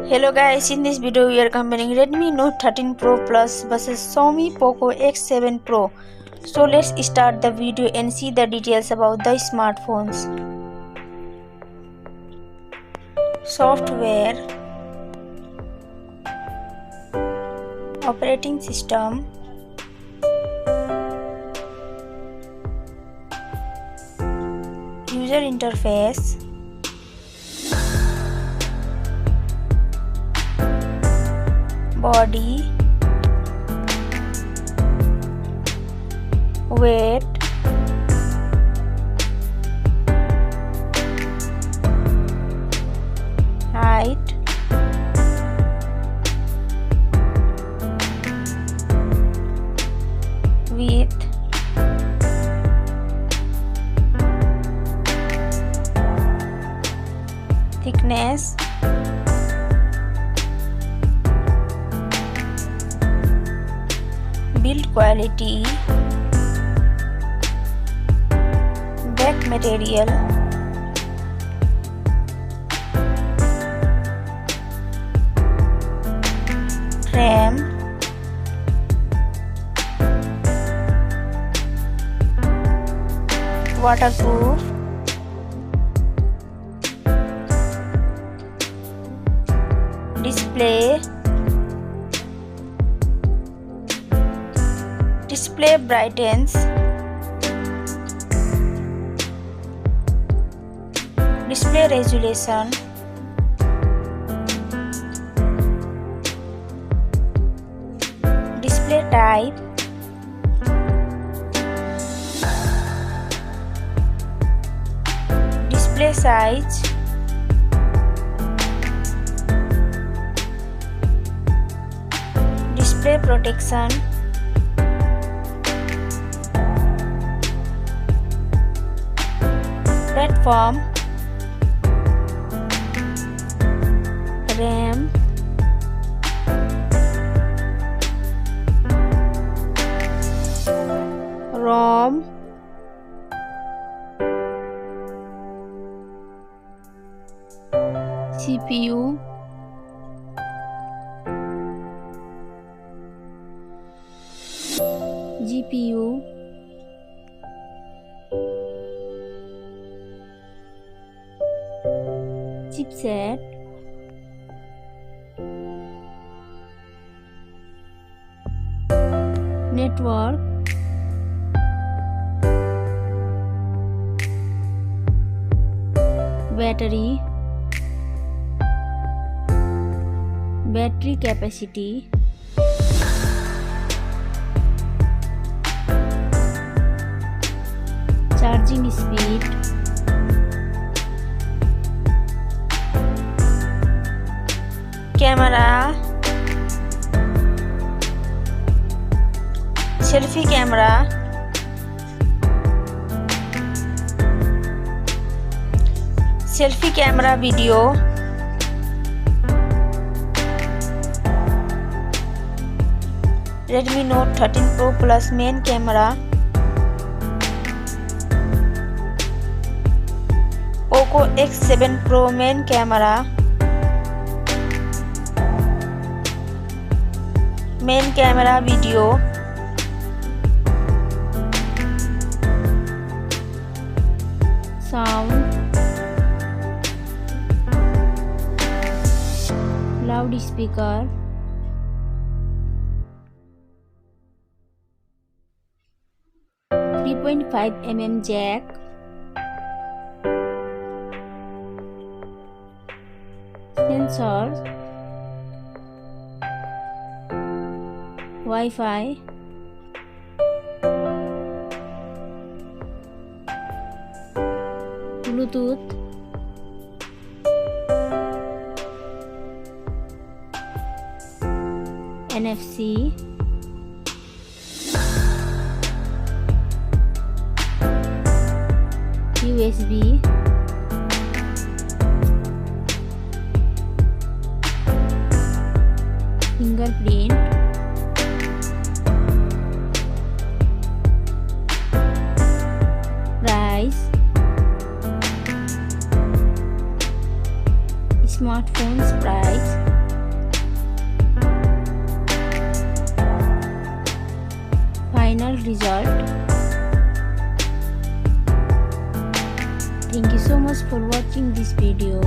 Hello guys, in this video we are comparing Redmi Note 13 Pro Plus versus Xiaomi Poco X7 Pro. So let's start the video and see the details about the smartphones. Software, operating system, user interface, body, weight, height, width, thickness, build quality, back material, RAM, waterproof, display brightens, display resolution, display type, display size, display protection, platform, RAM, ROM, CPU, GPU, chipset, network, battery capacity, charging speed, camera, selfie camera, video, Redmi Note 13 Pro Plus main camera, Poco X7 Pro main camera, video, sound, loudspeaker, .5mm jack, sensor, Wi-Fi, Bluetooth, NFC, USB, fingerprint, price, smartphones price, result. Thank you so much for watching this video.